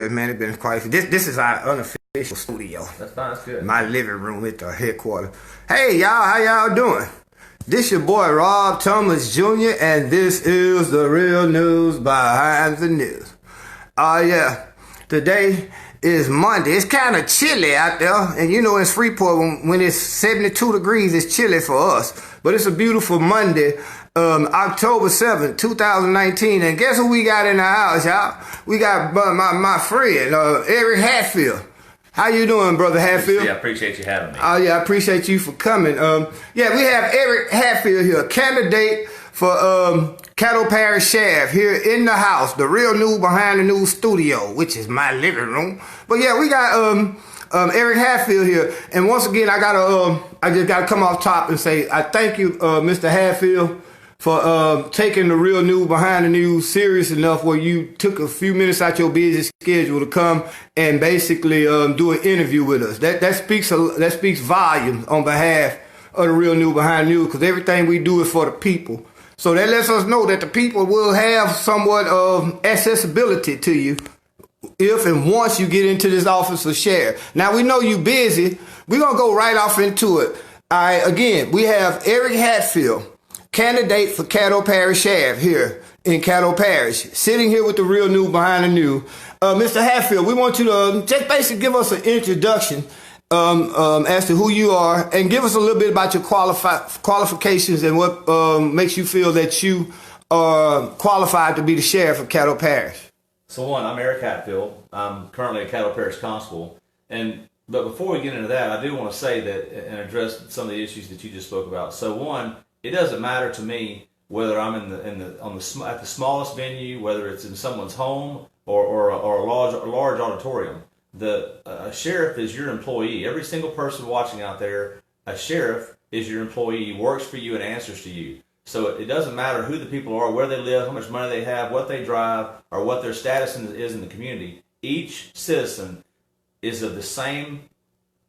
Man, it's been quite. This is our unofficial studio. That's fine. That's good. My living room at the headquarters. Hey y'all, how y'all doing? This your boy Rob Thomas Jr. and this is the real news behind the news. Yeah, today is Monday. It's kind of chilly out there, and you know in Freeport when it's 72 degrees, it's chilly for us. But it's a beautiful Monday. October 7th, 2019, and guess who we got in the house, y'all? We got my friend, Eric Hatfield. How you doing, Brother Hatfield? Yeah, I appreciate you having me. Oh, yeah, I appreciate you for coming. Yeah, we have Eric Hatfield here, candidate for Caddo Parish Sheriff here in the house, the real news behind the news studio, which is my living room. But yeah, we got Eric Hatfield here, and once again, I just gotta come off top and say I thank you, Mr. Hatfield, for taking the real news behind the news serious enough where you took a few minutes out your busy schedule to come and basically do an interview with us. That speaks volumes on behalf of the real news behind the news, because everything we do is for the people. So that lets us know that the people will have somewhat of accessibility to you if and once you get into this office of sheriff. Now, we know you busy. We're going to go right off into it. All right, again, we have Eric Hatfield, candidate for Caddo Parish Sheriff here in Caddo Parish, sitting here with the real news behind the news. Mr. Hatfield, we want you to just basically give us an introduction as to who you are, and give us a little bit about your qualifications and what makes you feel that you are qualified to be the sheriff of Caddo Parish. So one, I'm Eric Hatfield. I'm currently a Caddo Parish constable. But before we get into that, I do want to say that and address some of the issues that you just spoke about. So one, it doesn't matter to me whether I'm at the smallest venue, whether it's in someone's home or a large auditorium. A sheriff is your employee. Every single person watching out there, a sheriff is your employee, works for you and answers to you. So it doesn't matter who the people are, where they live, how much money they have, what they drive, or what their status is in the community. Each citizen is of the same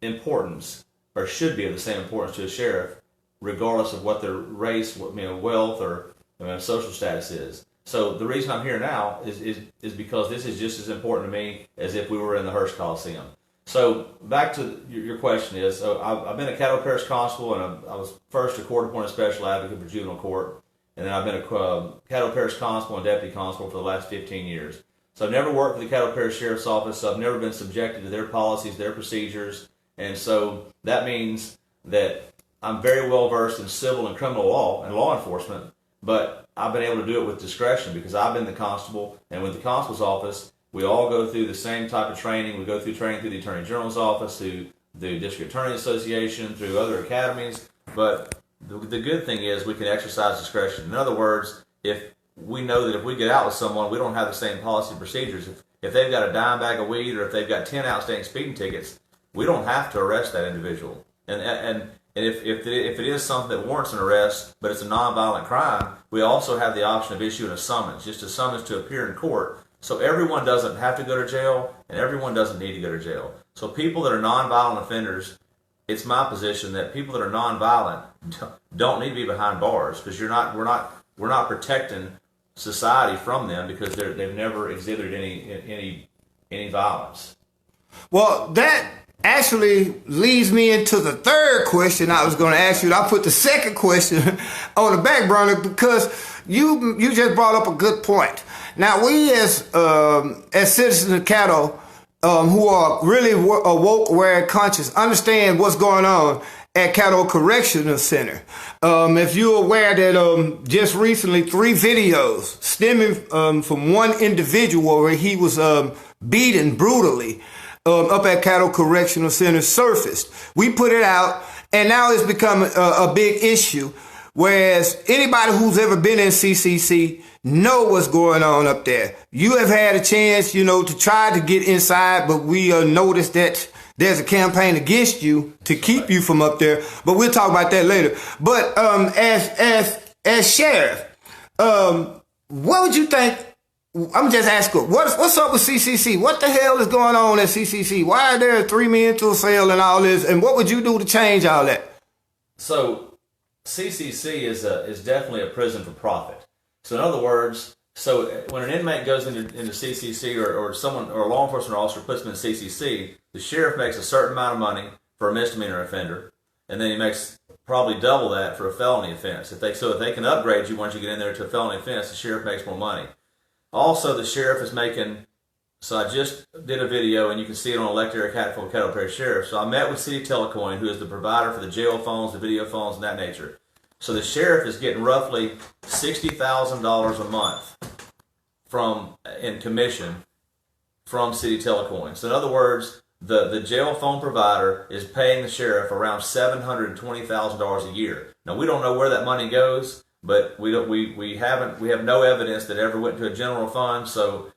importance, or should be of the same importance to a sheriff, regardless of what their race, wealth, or social status is. So the reason I'm here now is because this is just as important to me as if we were in the Hearst Coliseum. So back to your question is, so I've been a Caddo Parish constable, and I was first a court-appointed special advocate for juvenile court, and then I've been a Caddo Parish constable and deputy constable for the last 15 years. So I've never worked for the Caddo Parish Sheriff's Office, so I've never been subjected to their policies, their procedures, and so that means that I'm very well versed in civil and criminal law and law enforcement, but I've been able to do it with discretion because I've been the constable, and with the constable's office, we all go through the same type of training. We go through training through the Attorney General's office, through the District Attorney Association, through other academies, but the good thing is we can exercise discretion. In other words, if we know that if we get out with someone, we don't have the same policy and procedures. If they've got a dime bag of weed or if they've got 10 outstanding speeding tickets, we don't have to arrest that individual. And if it is something that warrants an arrest, but it's a nonviolent crime, we also have the option of issuing a summons, just a summons to appear in court. So everyone doesn't have to go to jail, and everyone doesn't need to go to jail. So people that are nonviolent offenders, it's my position that people that are nonviolent don't need to be behind bars, because we're not protecting society from them because they've never exhibited any violence. Well, that actually leads me into the third question I was going to ask you. I put the second question on the back burner because you just brought up a good point. Now, we as citizens of Caddo who are really awoke, aware, and conscious, understand what's going on at Caddo Correctional Center. If you're aware that just recently 3 videos stemming from one individual where he was beaten brutally up at Caddo Correctional Center surfaced. We put it out, and now it's become a big issue, whereas anybody who's ever been in CCC know what's going on up there. You have had a chance, to try to get inside, but we noticed that there's a campaign against you to keep you from up there, but we'll talk about that later. But as sheriff, what would you think? I'm just asking, what's up with CCC? What the hell is going on at CCC? Why are there 3 men to a cell and all this? And what would you do to change all that? So CCC is definitely a prison for profit. So in other words, So when an inmate goes into CCC or someone or a law enforcement officer puts them in CCC, the sheriff makes a certain amount of money for a misdemeanor offender, and then he makes probably double that for a felony offense. If they can upgrade you once you get in there to a felony offense, the sheriff makes more money. Also, the sheriff is making. So I just did a video, and you can see it on Elect Eric Hatfield, Caddo Parish Sheriff. So I met with City Telecoin, who is the provider for the jail phones, the video phones, and that nature. So the sheriff is getting roughly $60,000 a month in commission from City Telecoin. So in other words, the jail phone provider is paying the sheriff around $720,000 a year. Now we don't know where that money goes, but we have no evidence that it ever went to a general fund. So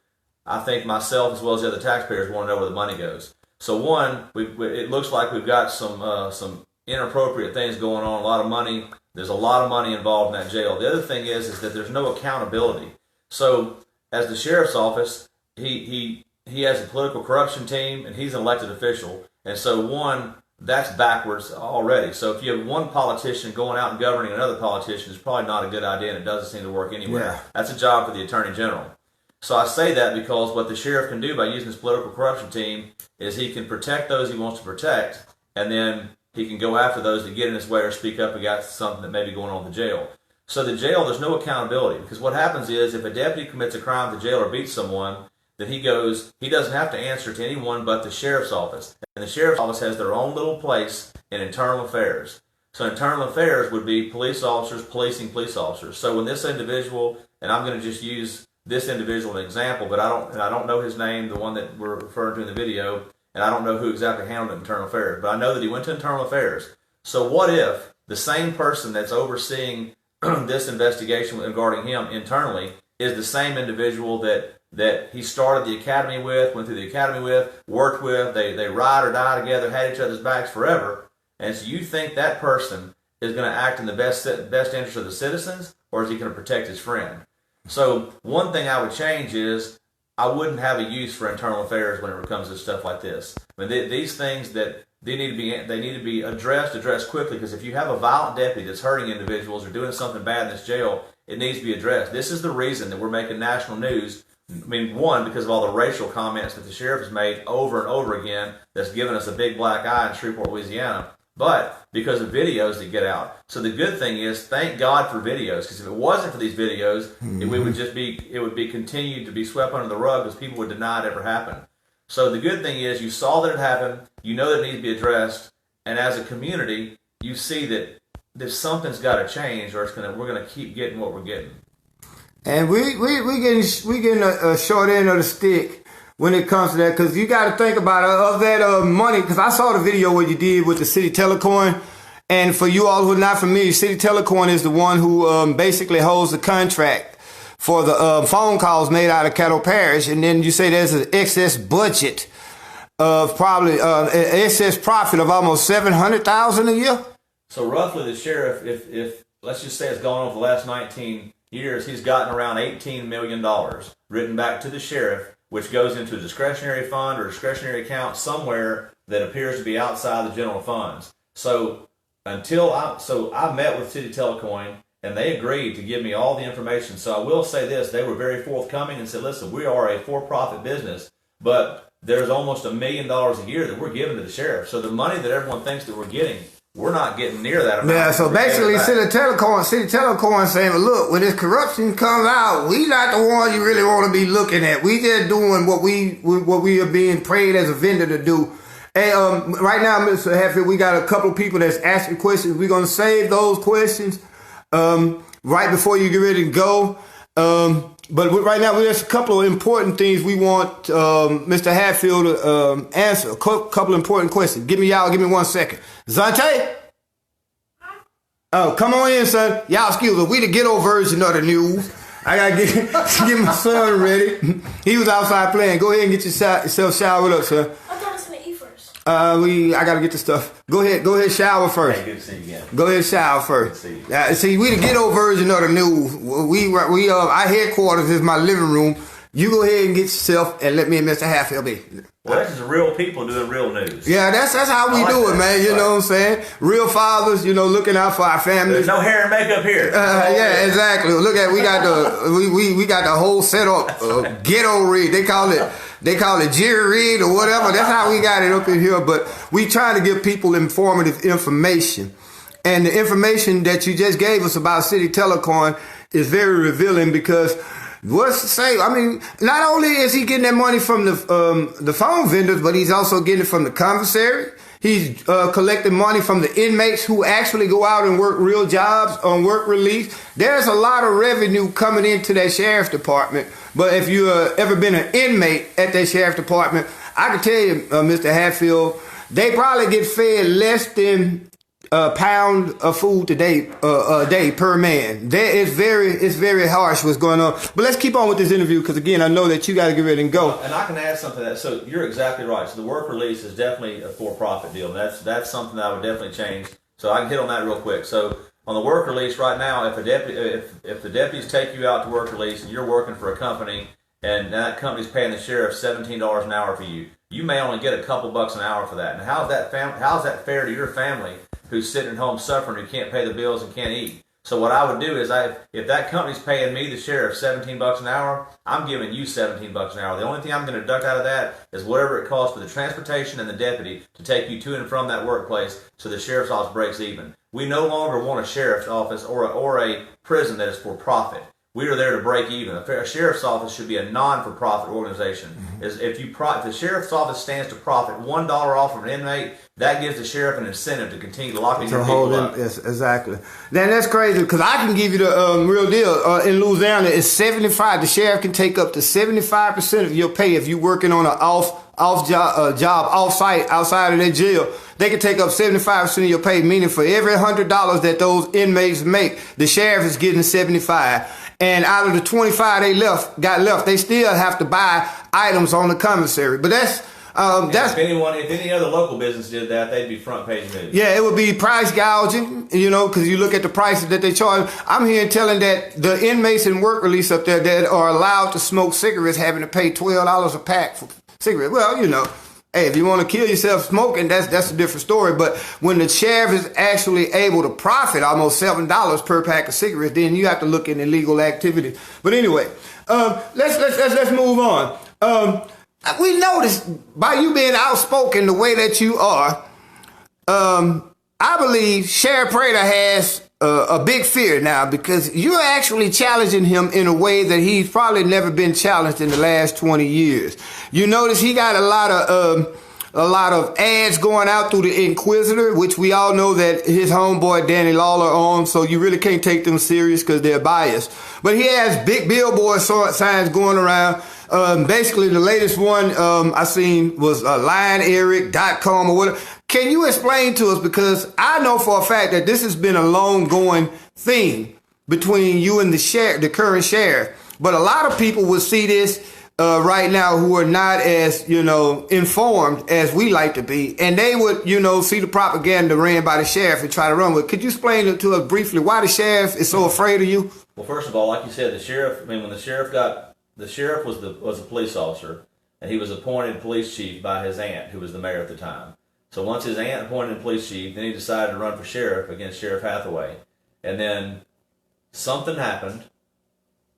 I think myself as well as the other taxpayers want to know where the money goes. So one, it looks like we've got some inappropriate things going on. A lot of money. There's a lot of money involved in that jail. The other thing is that there's no accountability. So as the sheriff's office, he has a political corruption team, and he's an elected official. And so one, that's backwards already. So if you have one politician going out and governing another politician, it's probably not a good idea, and it doesn't seem to work anywhere. Yeah. That's a job for the attorney general. So I say that because what the sheriff can do by using his political corruption team is he can protect those he wants to protect, and then he can go after those that get in his way or speak up against something that may be going on in the jail. So the jail, there's no accountability, because what happens is if a deputy commits a crime at the jail or beats someone, then he doesn't have to answer to anyone but the sheriff's office. And the sheriff's office has their own little place in internal affairs. So internal affairs would be police officers policing police officers. So when this individual, and I'm going to just use this individual an example, but I don't know his name, the one that we're referring to in the video, and I don't know who exactly handled internal affairs, but I know that he went to internal affairs. So what if the same person that's overseeing this investigation regarding him internally is the same individual that he started the academy with, went through the academy with, worked with, they ride or die together, had each other's backs forever, and so you think that person is going to act in the best interest of the citizens, or is he going to protect his friend? So one thing I would change is I wouldn't have a use for internal affairs when it comes to stuff like this. I mean, these things that they need to be addressed quickly, because if you have a violent deputy that's hurting individuals or doing something bad in this jail, it needs to be addressed. This is the reason that we're making national news. I mean, one, because of all the racial comments that the sheriff has made over and over again that's given us a big black eye in Shreveport, Louisiana, but because of videos that get out. So the good thing is, thank God for videos, because if it wasn't for these videos, it would be continued to be swept under the rug because people would deny it ever happened. So the good thing is, you saw that it happened, you know that it needs to be addressed, and as a community, you see that something's got to change, or we're gonna keep getting what we're getting. And we getting a short end of the stick when it comes to that, because you got to think about of that money. Because I saw the video what you did with the City Telecoin, and for you all who are not familiar, City Telecoin is the one who basically holds the contract for the phone calls made out of Caddo Parish, and then you say there's an excess budget of probably excess profit of almost $700,000 a year. So roughly, the sheriff, if let's just say it's gone over the last 19 years, he's gotten around $18 million written back to the sheriff, which goes into a discretionary fund or discretionary account somewhere that appears to be outside the general funds. So I met with City Telecoin, and they agreed to give me all the information. So I will say this, they were very forthcoming and said, listen, we are a for-profit business, but there's almost $1 million a year that we're giving to the sheriff. So the money that everyone thinks that we're getting, we're not getting near that amount. Yeah, so basically City Telecoin saying, well, look, when this corruption comes out, we not the one you really want to be looking at. We just doing what we are being paid as a vendor to do. Hey, right now, Mr. Hatfield, we got a couple of people that's asking questions. We're going to save those questions right before you get ready to go. But right now, there's a couple of important things we want Mr. Hatfield to answer. A couple of important questions. Give me 1 second. Zante? Oh, come on in, son. Y'all excuse us. We the ghetto version of the news. I got to get my son ready. He was outside playing. Go ahead and get yourself showered up, son. I thought I was going to eat first. I got to get the stuff. Go ahead, shower first. Hey, good to see you again. Go ahead, shower first. Good to see you. See, we the ghetto version of the news. Our headquarters is my living room. You go ahead and get yourself, and let me and Mr. Hatfield be. Well, that's just real people doing real news. Yeah, that's how we do it, man. You know what I'm saying? Real fathers, looking out for our families. There's no hair and makeup here. Yeah, exactly. Look at we got the whole setup. Ghetto read. They call it Jerry Reed or whatever. That's how we got it up in here. But we trying to give people informative information, and the information that you just gave us about City Telecoin is very revealing because. What's to say? I mean, not only is he getting that money from the phone vendors, but he's also getting it from the commissary. He's collecting money from the inmates who actually go out and work real jobs on work release. There's a lot of revenue coming into that sheriff's department. But if you ever been an inmate at that sheriff's department, I can tell you, Mr. Hatfield, they probably get fed less than a pound of food a day per man. It's very harsh what's going on. But let's keep on with this interview because again, I know that you got to get ready and go. And I can add something to that. So you're exactly right. So the work release is definitely a for-profit deal. And that's something that I would definitely change. So I can hit on that real quick. So on the work release right now, if the deputies take you out to work release and you're working for a company and that company's paying the sheriff $17 an hour for you, you may only get a couple bucks an hour for that. And how's that fair to your family who's sitting at home suffering, who can't pay the bills and can't eat? So what I would do is, if that company's paying me, the sheriff, $17 an hour, I'm giving you $17 an hour. The only thing I'm going to deduct out of that is whatever it costs for the transportation and the deputy to take you to and from that workplace so the sheriff's office breaks even. We no longer want a sheriff's office or a prison that is for profit. We are there to break even. A sheriff's office should be a non-for-profit organization. Mm-hmm. If the sheriff's office stands to profit $1 off of an inmate, that gives the sheriff an incentive to continue locking your people up. Yes, exactly. Then that's crazy because I can give you the real deal. In Louisiana, it's 75. The sheriff can take up to 75% of your pay if you're working on an job off-site outside of their jail. They can take up 75% of your pay, meaning for every $100 that those inmates make, the sheriff is getting 75. And out of the 25 got left, they still have to buy items on the commissary. But that's if any other local business did that, they'd be front page news. Yeah, it would be price gouging, because you look at the prices that they charge. I'm here telling that the inmates in work release up there that are allowed to smoke cigarettes having to pay $12 a pack for cigarettes. Well, hey, if you want to kill yourself smoking, that's a different story. But when the sheriff is actually able to profit almost $7 per pack of cigarettes, then you have to look at illegal activity. But anyway, let's move on. We noticed by you being outspoken the way that you are, I believe Sheriff Prater has a big fear now because you're actually challenging him in a way that he's probably never been challenged in the last 20 years. You notice he got a lot of ads going out through the Inquisitor, which we all know that his homeboy Danny Lawler owns, so you really can't take them serious because they're biased. But he has big billboard signs going around. Basically, the latest one I seen was LionEric.com or whatever. Can you explain to us, because I know for a fact that this has been a long-going thing between you and the current sheriff, but a lot of people will see this right now who are not as, informed as we like to be, and they would, see the propaganda ran by the sheriff and try to run with it. Could you explain it to us briefly why the sheriff is so afraid of you? Well, first of all, like you said, when the sheriff was a police officer, and he was appointed police chief by his aunt, who was the mayor at the time. So once his aunt appointed him police chief, then he decided to run for sheriff against Sheriff Hathaway. And then something happened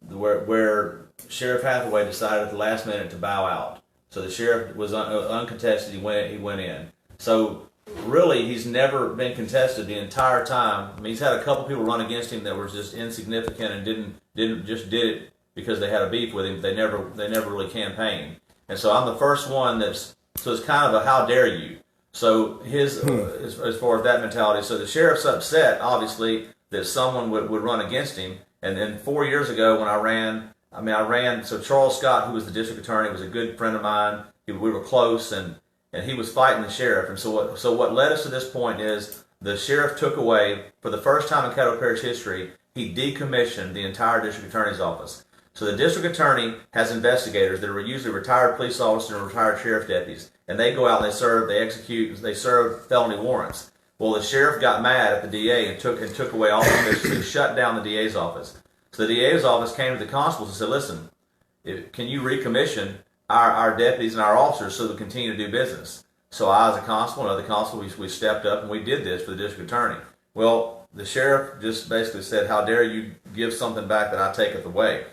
where Sheriff Hathaway decided at the last minute to bow out. So the sheriff was uncontested. He went in. So really, he's never been contested the entire time. I mean, he's had a couple people run against him that were just insignificant and did it because they had a beef with him. They never really campaigned. And so I'm the first one so it's kind of a how dare you. So as far as that mentality, so the sheriff's upset, obviously, that someone would run against him. And then 4 years ago when I ran, so Charles Scott, who was the district attorney, was a good friend of mine. We were close, and he was fighting the sheriff. And so what led us to this point is the sheriff took away, for the first time in Caddo Parish history, he decommissioned the entire district attorney's office. So the district attorney has investigators that are usually retired police officers and retired sheriff deputies, and they go out and they serve felony warrants. Well, the sheriff got mad at the DA and took away all the permissions and shut down the DA's office. So the DA's office came to the constables and said, listen, can you recommission our deputies and our officers so they continue to do business? So I, as a constable, and other constables, we stepped up and we did this for the district attorney. Well, the sheriff just basically said, how dare you give something back that I taketh away?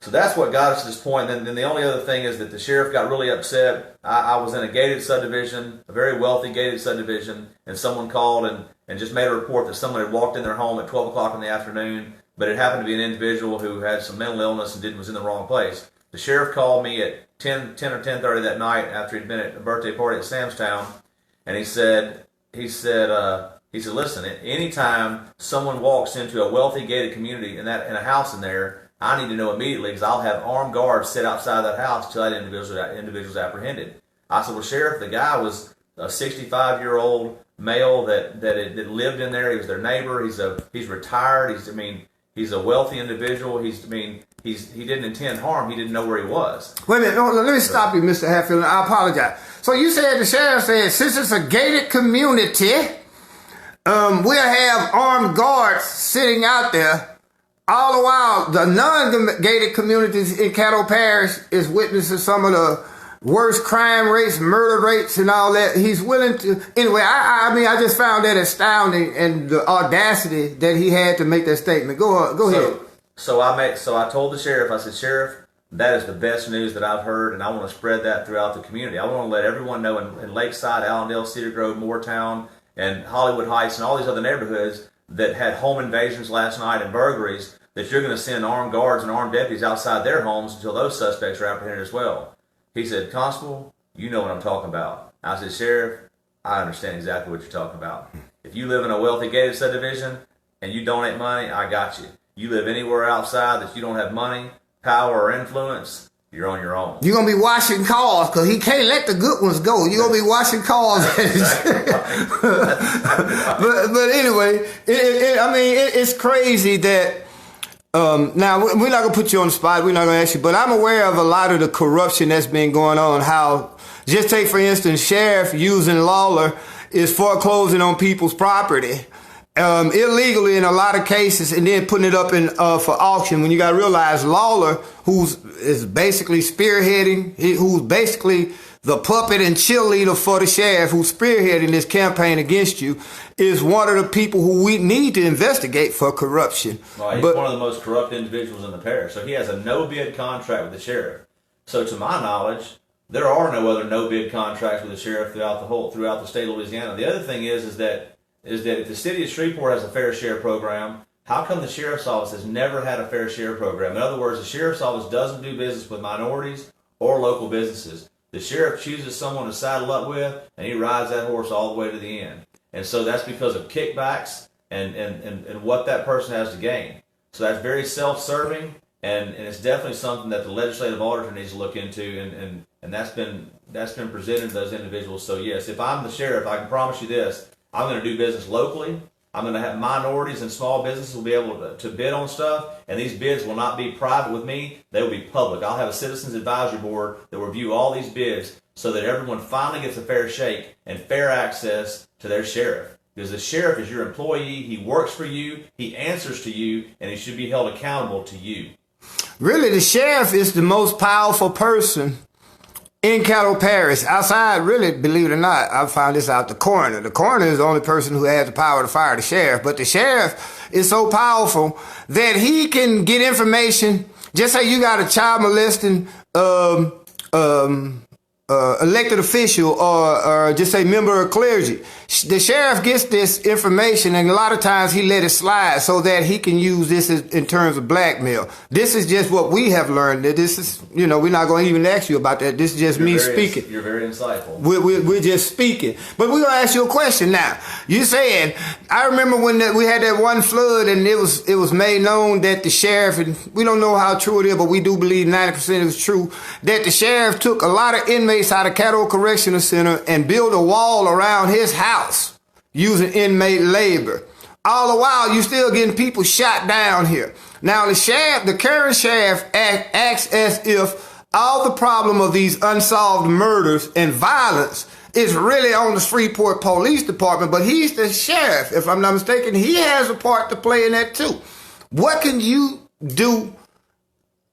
So that's what got us to this point. And then the only other thing is that the sheriff got really upset. I was in a gated subdivision, a very wealthy gated subdivision, and someone called and just made a report that someone had walked in their home at 12 o'clock in the afternoon, but it happened to be an individual who had some mental illness and was in the wrong place. The sheriff called me at 10 or 10:30 that night after he'd been at a birthday party at Samstown, and he said, listen, anytime someone walks into a wealthy gated community and a house in there, I need to know immediately, because I'll have armed guards sit outside that house until that individual's apprehended. I said, well, Sheriff, the guy was a 65-year-old male that lived in there. He was their neighbor. He's retired. He's a wealthy individual. He didn't intend harm. He didn't know where he was. Wait a minute. No, let me stop you, Mr. Hatfield. I apologize. So you said the sheriff said, since it's a gated community, we'll have armed guards sitting out there. All the while, the non-gated communities in Caddo Parish is witnessing some of the worst crime rates, murder rates, and all that. He's willing to. Anyway, I just found that astounding, and the audacity that he had to make that statement. Go ahead. So I told the sheriff. I said, Sheriff, that is the best news that I've heard, and I want to spread that throughout the community. I want to let everyone know in Lakeside, Allendale, Cedar Grove, Moortown, and Hollywood Heights, and all these other neighborhoods that had home invasions last night and burglaries, that you're going to send armed guards and armed deputies outside their homes until those suspects are apprehended as well. He said, Constable, you know what I'm talking about. I said, Sheriff, I understand exactly what you're talking about. If you live in a wealthy gated subdivision and you donate money, I got you. You live anywhere outside that you don't have money, power, or influence, you're on your own. You're going to be washing cars because he can't let the good ones go. You're going to be washing cars. but anyway, it's crazy that now, we're not going to put you on the spot. We're not going to ask you. But I'm aware of a lot of the corruption that's been going on. How, just take, for instance, sheriff using Lawler is foreclosing on people's property illegally in a lot of cases, and then putting it up for auction. When you got to realize Lawler, is basically spearheading, who's basically the puppet and cheerleader for the sheriff, who's spearheading this campaign against you, is one of the people who we need to investigate for corruption. Right, he's one of the most corrupt individuals in the parish. So he has a no-bid contract with the sheriff. So to my knowledge, there are no other no-bid contracts with the sheriff throughout the state of Louisiana. The other thing is that if the city of Shreveport has a fair share program, how come the sheriff's office has never had a fair share program? In other words, the sheriff's office doesn't do business with minorities or local businesses. The sheriff chooses someone to saddle up with, and he rides that horse all the way to the end. And so that's because of kickbacks and what that person has to gain. So that's very self-serving, and it's definitely something that the legislative auditor needs to look into, and that's been presented to those individuals. So yes, if I'm the sheriff, I can promise you this: I'm going to do business locally. I'm going to have minorities and small businesses will be able to bid on stuff, and these bids will not be private with me. They will be public. I'll have a citizens advisory board that will review all these bids so that everyone finally gets a fair shake and fair access to their sheriff. Because the sheriff is your employee, he works for you, he answers to you, and he should be held accountable to you. Really, the sheriff is the most powerful person in Caddo Parish. Outside, really, believe it or not, I found this out, the coroner. The coroner is the only person who has the power to fire the sheriff. But the sheriff is so powerful that he can get information. Just say you got a child molesting elected official or just say member of clergy. The sheriff gets this information, and a lot of times he let it slide so that he can use this in terms of blackmail. This is just what we have learned. That this is, we're not going to even ask you about that. This is just me speaking. You're very insightful. We're just speaking. But we're going to ask you a question now. You said, I remember when we had that one flood, and it was made known that the sheriff, and we don't know how true it is, but we do believe 90% is true, that the sheriff took a lot of inmates out of Caddo Correctional Center and built a wall around his house using inmate labor. All the while, you still getting people shot down here. Now, the current sheriff acts as if all the problem of these unsolved murders and violence is really on the Shreveport Police Department, but he's the sheriff. If I'm not mistaken, he has a part to play in that too. What can you do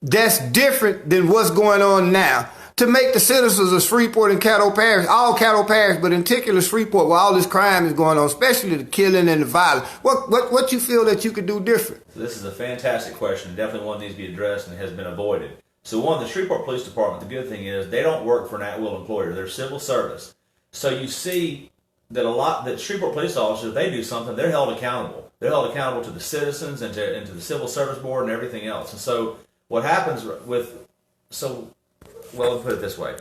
that's different than what's going on now, to make the citizens of Shreveport and Caddo Parish, all Caddo Parish, but in particular Shreveport, where all this crime is going on, especially the killing and the violence? What you feel that you could do different? This is a fantastic question. Definitely one that needs to be addressed and has been avoided. So one, the Shreveport Police Department, the good thing is they don't work for an at-will employer. They're civil service. So you see that Shreveport police officers, if they do something, they're held accountable. They're held accountable to the citizens and to the Civil Service Board and everything else. And so what happens let's put it this way.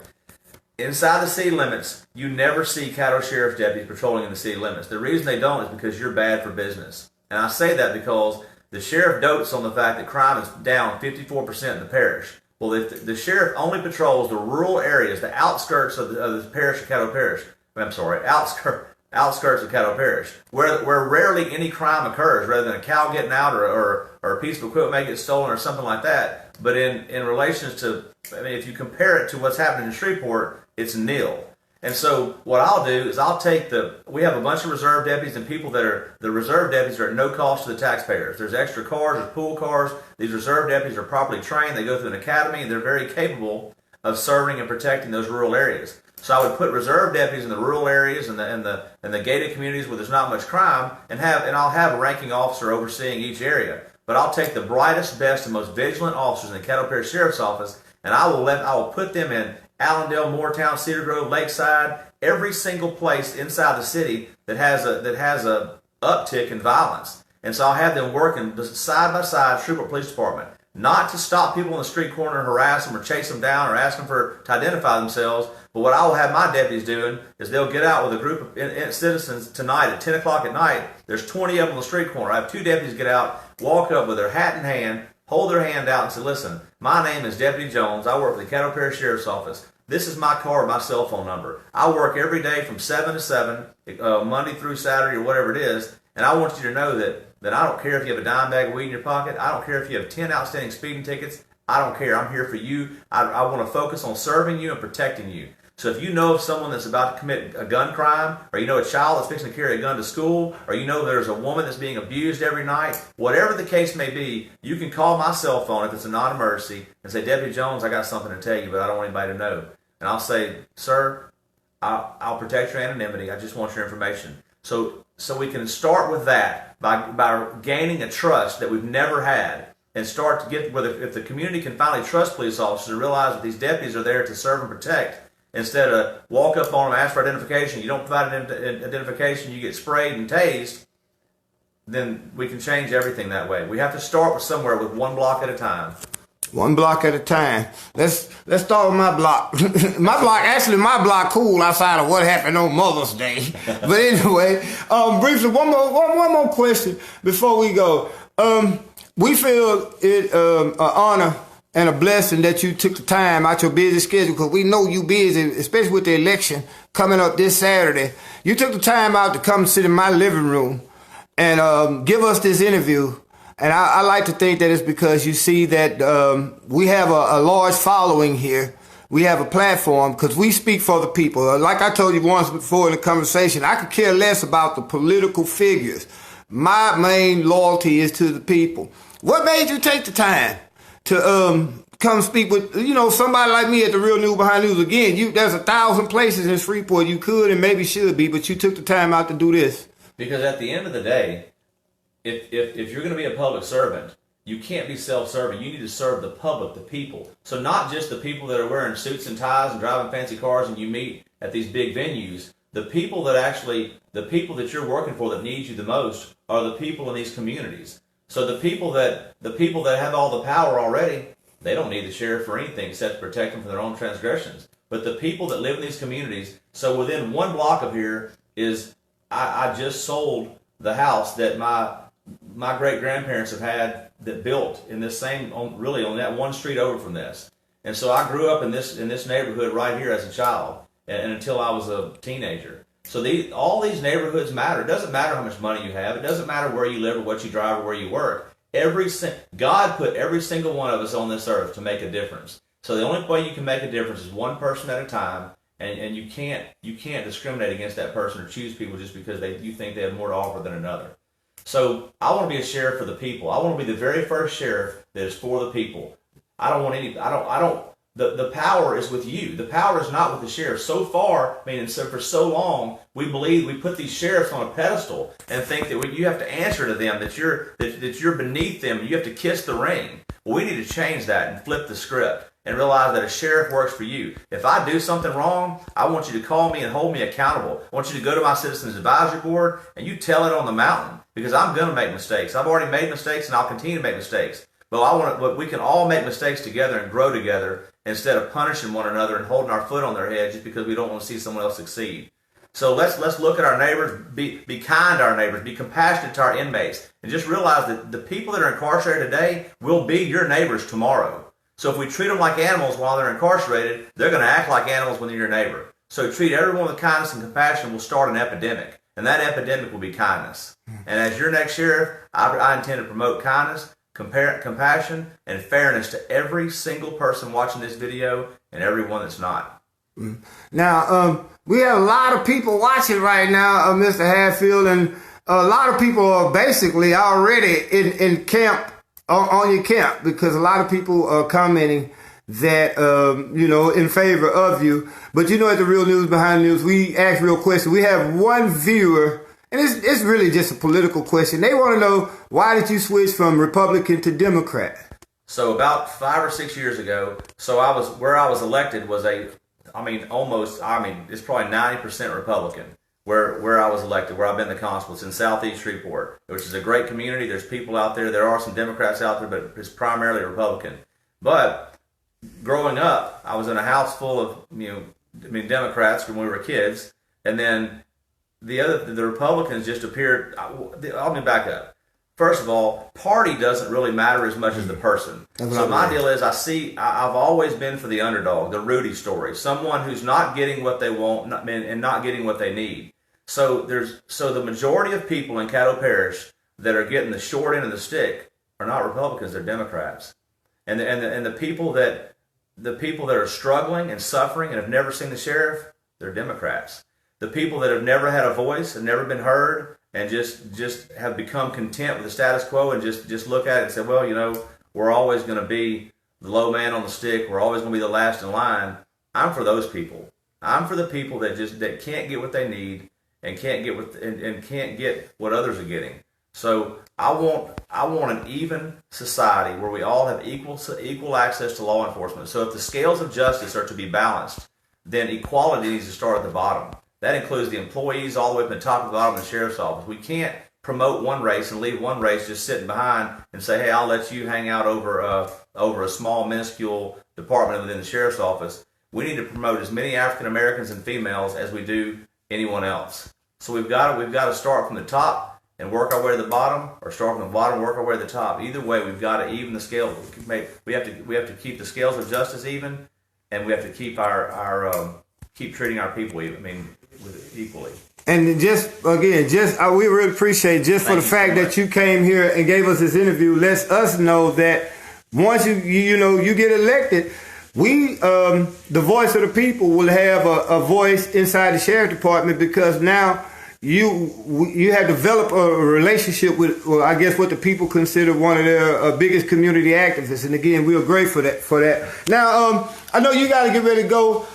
Inside the city limits, you never see Caddo Sheriff's deputies patrolling in the city limits. The reason they don't is because you're bad for business. And I say that because the sheriff dotes on the fact that crime is down 54% in the parish. Well, if the sheriff only patrols the rural areas, the outskirts of the parish of Caddo Parish, outskirts of Caddo Parish, where rarely any crime occurs, rather than a cow getting out or a piece of equipment may get stolen or something like that. But in relation to, if you compare it to what's happening in Shreveport, it's nil. And so what I'll do is we have a bunch of reserve deputies and people the reserve deputies are at no cost to the taxpayers. There's extra cars, there's pool cars. These reserve deputies are properly trained. They go through an academy and they're very capable of serving and protecting those rural areas. So I would put reserve deputies in the rural areas and the gated communities where there's not much crime, and I'll have a ranking officer overseeing each area. But I'll take the brightest, best, and most vigilant officers in the Caddo Parish Sheriff's Office, and I will put them in Allendale, Moortown, Cedar Grove, Lakeside, every single place inside the city that has a uptick in violence. And so I'll have them working side by side, Shreveport Police Department, not to stop people in the street corner and harass them or chase them down or ask them to identify themselves. But what I will have my deputies doing is they'll get out with a group of citizens tonight at 10 o'clock at night. There's 20 of them on the street corner. I have 2 deputies get out, walk up with their hat in hand, hold their hand out and say, listen, my name is Deputy Jones. I work for the Caddo Parish Sheriff's Office. This is my card, my cell phone number. I work every day from 7 to 7, Monday through Saturday or whatever it is, and I want you to know that I don't care if you have a dime bag of weed in your pocket. I don't care if you have 10 outstanding speeding tickets. I don't care. I'm here for you. I want to focus on serving you and protecting you. So if you know of someone that's about to commit a gun crime, or you know a child that's fixing to carry a gun to school, or you know there's a woman that's being abused every night, whatever the case may be, you can call my cell phone if it's a non-emergency and say, Deputy Jones, I got something to tell you, but I don't want anybody to know. And I'll say, sir, I'll protect your anonymity. I just want your information. So we can start with that by gaining a trust that we've never had, and start to get if the community can finally trust police officers and realize that these deputies are there to serve and protect, instead of walk up on them, ask for identification, you don't provide identification, you get sprayed and tased, then we can change everything that way. We have to start with somewhere with one block at a time. One block at a time. Let's start with my block. My block cool outside of what happened on Mother's Day. But anyway, briefly, one more question before we go. We feel it an honor and a blessing that you took the time out your busy schedule, because we know you busy, especially with the election coming up this Saturday. You took the time out to come sit in my living room and give us this interview. And I like to think that it's because you see that we have a large following here. We have a platform because we speak for the people. Like I told you once before in the conversation, I could care less about the political figures. My main loyalty is to the people. What made you take the time to come speak with, somebody like me at the Real News Behind News? Again, there's 1,000 places in Shreveport you could and maybe should be, but you took the time out to do this. Because at the end of the day, if you're going to be a public servant, you can't be self-serving. You need to serve the public, the people. So not just the people that are wearing suits and ties and driving fancy cars and you meet at these big venues. The people that you're working for that need you the most are the people in these communities. So the people that have all the power already, they don't need the sheriff for anything except to protect them from their own transgressions. But the people that live in these communities, so within one block of here is, I just sold the house that my great-grandparents have had that built in this on that one street over from this. And so I grew up in this neighborhood right here as a child and until I was a teenager. So all these neighborhoods matter. It doesn't matter how much money you have. It doesn't matter where you live or what you drive or where you work. God put every single one of us on this earth to make a difference. So the only way you can make a difference is one person at a time, and you can't discriminate against that person or choose people just because you think they have more to offer than another. So I want to be a sheriff for the people. I want to be the very first sheriff that is for the people. I don't want any. I don't. The power is with you. The power is not with the sheriff. So far, I mean, and so for so long, we believe we put these sheriffs on a pedestal and think that you have to answer to them, that you're beneath them, and you have to kiss the ring. Well, we need to change that and flip the script and realize that a sheriff works for you. If I do something wrong, I want you to call me and hold me accountable. I want you to go to my Citizens Advisory Board and you tell it on the mountain, because I'm going to make mistakes. I've already made mistakes and I'll continue to make mistakes. But we can all make mistakes together and grow together instead of punishing one another and holding our foot on their head just because we don't want to see someone else succeed. So let's look at our neighbors, be kind to our neighbors, be compassionate to our inmates, and just realize that the people that are incarcerated today will be your neighbors tomorrow. So if we treat them like animals while they're incarcerated, they're going to act like animals when they're your neighbor. So treat everyone with kindness and compassion will start an epidemic, and that epidemic will be kindness. And as your next sheriff, I intend to promote kindness, compassion, and fairness to every single person watching this video and everyone that's not. Now, we have a lot of people watching right now, Mr. Hatfield, and a lot of people are basically already in camp, on your camp, because a lot of people are commenting that, in favor of you. But at the Real News Behind the News, we ask real questions. We have one viewer, and it's really just a political question. They want to know, why did you switch from Republican to Democrat? So about 5 or 6 years ago, where I was elected was it's probably 90% Republican. Where I was elected, where I've been the constable, it's in Southeast Shreveport, which is a great community. There's people out there. There are some Democrats out there, but it's primarily Republican. But growing up, I was in a house full of Democrats when we were kids, and then the Republicans just appeared. Let me back up. First of all, party doesn't really matter as much as the person. So my deal is, I've always been for the underdog, the Rudy story, someone who's not getting what they want and not getting what they need. So the majority of people in Caddo Parish that are getting the short end of the stick are not Republicans, they're Democrats. And the people that are struggling and suffering and have never seen the sheriff, they're Democrats. The people that have never had a voice and never been heard and just have become content with the status quo and just look at it and say, well, we're always going to be the low man on the stick. We're always going to be the last in line. I'm for those people. I'm for the people that can't get what they need and can't get what others are getting. So I want an even society where we all have equal access to law enforcement. So if the scales of justice are to be balanced, then equality needs to start at the bottom. That includes the employees all the way from the top to the bottom of the sheriff's office. We can't promote one race and leave one race just sitting behind and say, hey, I'll let you hang out over a small, minuscule department within the sheriff's office. We need to promote as many African Americans and females as we do anyone else. So we've got to start from the top and work our way to the bottom, or start from the bottom and work our way to the top. Either way, we've got to even the scale. We have to keep the scales of justice even, and we have to keep keep treating our people equally. And we really appreciate just for the fact that you came here and gave us this interview. Lets us know that once you get elected, we, the voice of the people, will have a voice inside the sheriff department, because now you have developed a relationship with, I guess, what the people consider one of their biggest community activists. And again, we are grateful for that. Now, I know you got to get ready to go.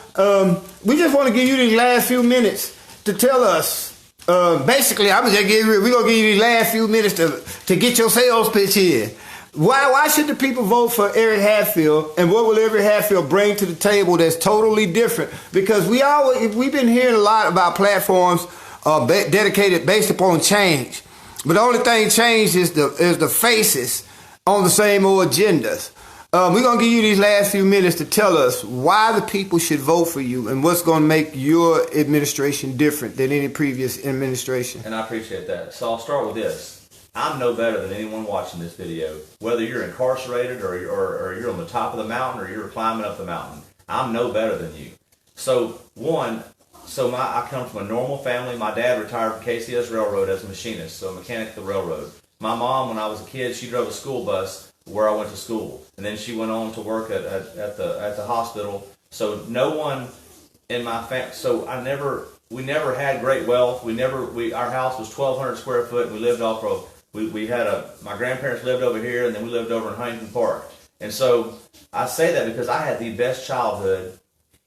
We just want to give you these last few minutes to tell us. Basically, we're gonna give you these last few minutes to get your sales pitch in. Why should the people vote for Eric Hatfield, and what will Eric Hatfield bring to the table that's totally different? Because we've been hearing a lot about platforms dedicated based upon change, but the only thing changed is the faces on the same old agendas. We're going to give you these last few minutes to tell us why the people should vote for you and what's going to make your administration different than any previous administration. And I appreciate that. So I'll start with this. I'm no better than anyone watching this video. Whether you're incarcerated or you're on the top of the mountain or you're climbing up the mountain, I'm no better than you. So I come from a normal family. My dad retired from KCS Railroad as a machinist, so a mechanic of the railroad. My mom, when I was a kid, she drove a school bus where I went to school, and then she went on to work at the hospital. So no one in my family. So we never had great wealth. Our house was 1,200 square foot, and we lived off of. My grandparents lived over here, and then we lived over in Huntington Park. And so I say that because I had the best childhood.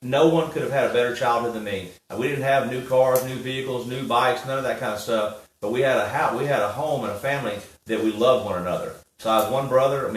No one could have had a better childhood than me. We didn't have new cars, new vehicles, new bikes, none of that kind of stuff. But we had a house, we had a home and a family that we loved one another. So I was one brother.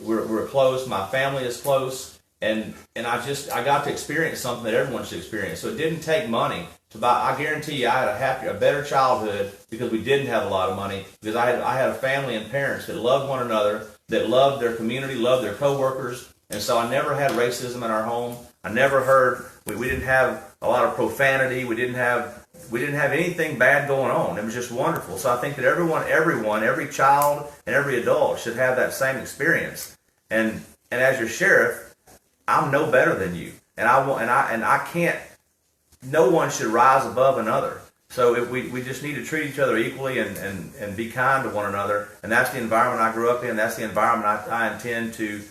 We're close. My family is close, and I got to experience something that everyone should experience. So it didn't take money to buy. I guarantee you, I had a better childhood because we didn't have a lot of money. Because I had a family and parents that loved one another, that loved their community, loved their coworkers, and so I never had racism in our home. I never heard. We didn't have a lot of profanity. We didn't have anything bad going on. It was just wonderful. So I think that everyone, every child and every adult should have that same experience. And as your sheriff, I'm no better than you. And I can't. No one should rise above another. So we just need to treat each other equally and be kind to one another. And that's the environment I grew up in. That's the environment I intend to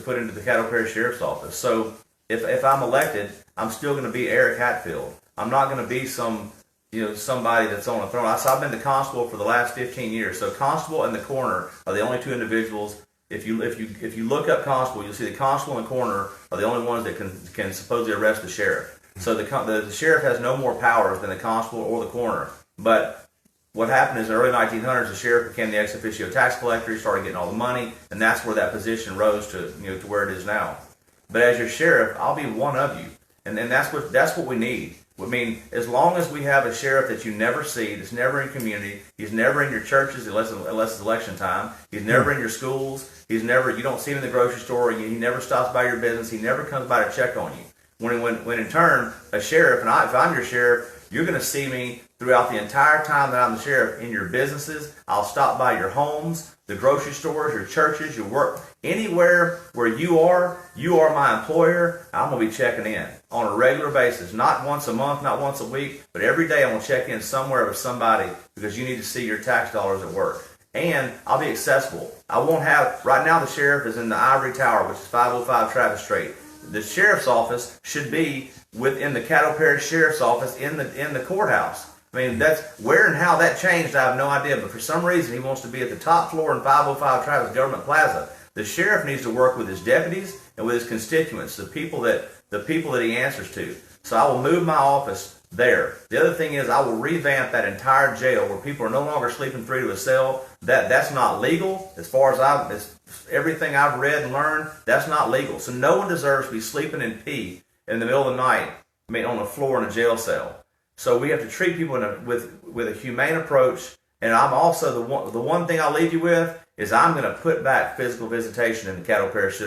put into the Caddo Parish Sheriff's Office. So if I'm elected, I'm still going to be Eric Hatfield. I'm not going to be somebody that's on a throne. I've been the constable for the last 15 years. So constable and the coroner are the only two individuals. If you look up constable, you'll see the constable and coroner are the only ones that can supposedly arrest the sheriff. So the sheriff has no more powers than the constable or the coroner. But what happened is in the early 1900s, the sheriff became the ex officio tax collector. He started getting all the money, and that's where that position rose to where it is now. But as your sheriff, I'll be one of you, and that's what we need. I mean, as long as we have a sheriff that you never see, that's never in community, he's never in your churches unless it's election time. He's never in your schools. You don't see him in the grocery store. He never stops by your business. He never comes by to check on you. When in turn, a sheriff, if I'm your sheriff, you're going to see me throughout the entire time that I'm the sheriff in your businesses. I'll stop by your homes, the grocery stores, your churches, your work, anywhere where you are my employer. I'm going to be checking in on a regular basis, not once a month, not once a week, but every day I'm going to check in somewhere with somebody because you need to see your tax dollars at work. And I'll be accessible. Right now the sheriff is in the Ivory Tower, which is 505 Travis Strait. The sheriff's office should be within the Caddo Parish Sheriff's Office in the courthouse. I mean, that's where and how that changed, I have no idea. But for some reason, he wants to be at the top floor in 505 Travis Government Plaza. The sheriff needs to work with his deputies and with his constituents, the people that he answers to. So I will move my office there. The other thing is I will revamp that entire jail where people are no longer sleeping three to a cell. That's not legal as far as everything I've read and learned. That's not legal. So no one deserves to be sleeping in pee in the middle of the night, on the floor in a jail cell. So we have to treat people with a humane approach. And I'm also the one thing I'll leave you with is I'm going to put back physical visitation in the Caddo Parish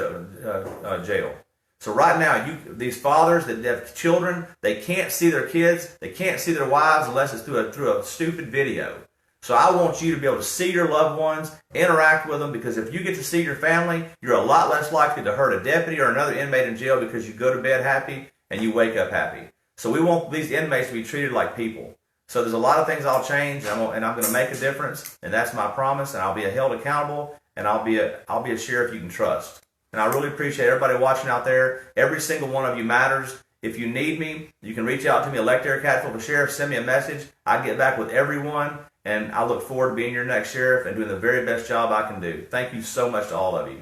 jail. So right now, these fathers that have children, they can't see their kids, they can't see their wives unless it's through a stupid video. So I want you to be able to see your loved ones, interact with them, because if you get to see your family, you're a lot less likely to hurt a deputy or another inmate in jail because you go to bed happy and you wake up happy. So we want these inmates to be treated like people. So there's a lot of things I'll change, and I'm going to make a difference, and that's my promise, and I'll be held accountable, and I'll be a sheriff you can trust. And I really appreciate everybody watching out there. Every single one of you matters. If you need me, you can reach out to me, elect Eric Hatfield for sheriff, send me a message. I get back with everyone, and I look forward to being your next sheriff and doing the very best job I can do. Thank you so much to all of you.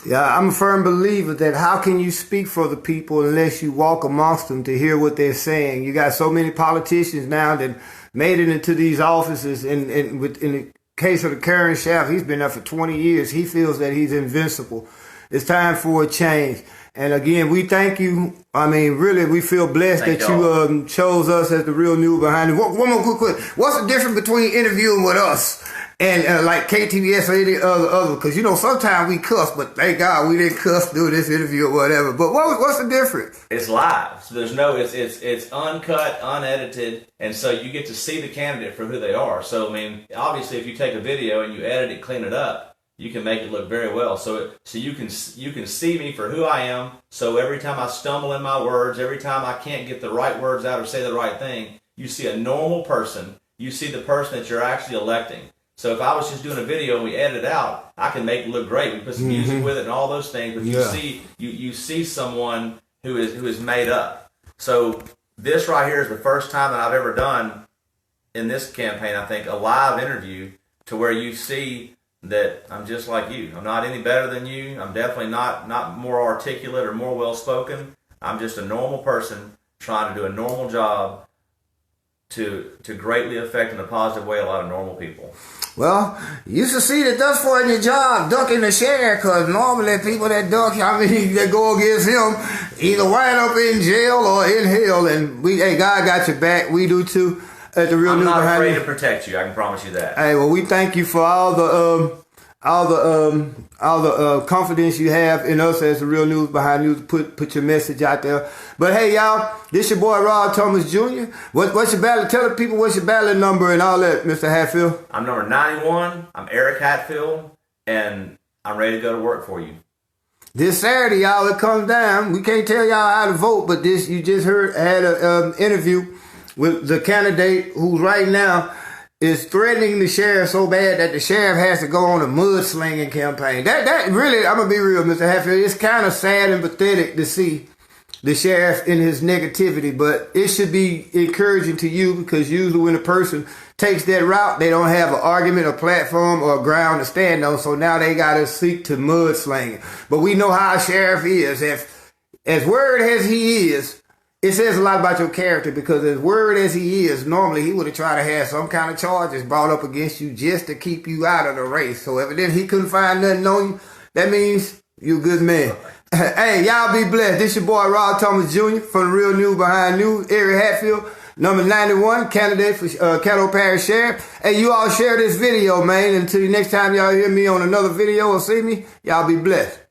Yeah, I'm a firm believer that how can you speak for the people unless you walk amongst them to hear what they're saying? You got so many politicians now that made it into these offices. In the case of the current sheriff, he's been there for 20 years. He feels that he's invincible. It's time for a change. And again, we thank you. I mean, really, we feel blessed that you chose us as the real new behind it. One more quick. What's the difference between interviewing with us and like KTVS or any other? Because, sometimes we cuss, but thank God we didn't cuss through this interview or whatever. But what's the difference? It's live. So it's uncut, unedited, and so you get to see the candidate for who they are. So, I mean, obviously, if you take a video and you edit it, clean it up, you can make it look very well. So you can see me for who I am. So every time I stumble in my words, every time I can't get the right words out or say the right thing, you see a normal person. You see the person that you're actually electing. So if I was just doing a video and we edit it out, I can make it look great. We put some music with it and all those things. But you see someone who is made up. So this right here is the first time that I've ever done in this campaign, I think, a live interview to where you see that I'm just like you. I'm not any better than you. I'm definitely not more articulate or more well-spoken. I'm just a normal person trying to do a normal job to greatly affect in a positive way a lot of normal people. Well, you succeeded thus far in your job, ducking the sheriff, because normally people that duck, that go against him, either wind up in jail or in hell. And God got your back. We do too. At the Real News Behind. I'm not afraid to protect you. I can promise you that. Hey, well, we thank you for all the confidence you have in us as the Real News Behind News. Put your message out there. But hey, y'all, this your boy Rob Thomas Jr. What's your ballot? Tell the people what's your ballot number and all that, Mr. Hatfield. I'm number 91. I'm Eric Hatfield, and I'm ready to go to work for you. This Saturday, y'all, it comes down. We can't tell y'all how to vote, but this you just had an interview with the candidate who right now is threatening the sheriff so bad that the sheriff has to go on a mudslinging campaign. That really, I'm going to be real, Mr. Hatfield, it's kind of sad and pathetic to see the sheriff in his negativity, but it should be encouraging to you because usually when a person takes that route, they don't have an argument, a platform, or a ground to stand on, so now they got to seek to mudslinging. But we know how a sheriff is. If as word as he is, it says a lot about your character because as word as he is, normally he would have tried to have some kind of charges brought up against you just to keep you out of the race. So evidently he couldn't find nothing on you. That means you're a good man. Hey, y'all be blessed. This your boy Rob Thomas Jr. from the Real News Behind News, Eric Hatfield, number 91, candidate for Caddo Parish Sheriff. Hey, you all share this video, man. Until next time y'all hear me on another video or see me, y'all be blessed.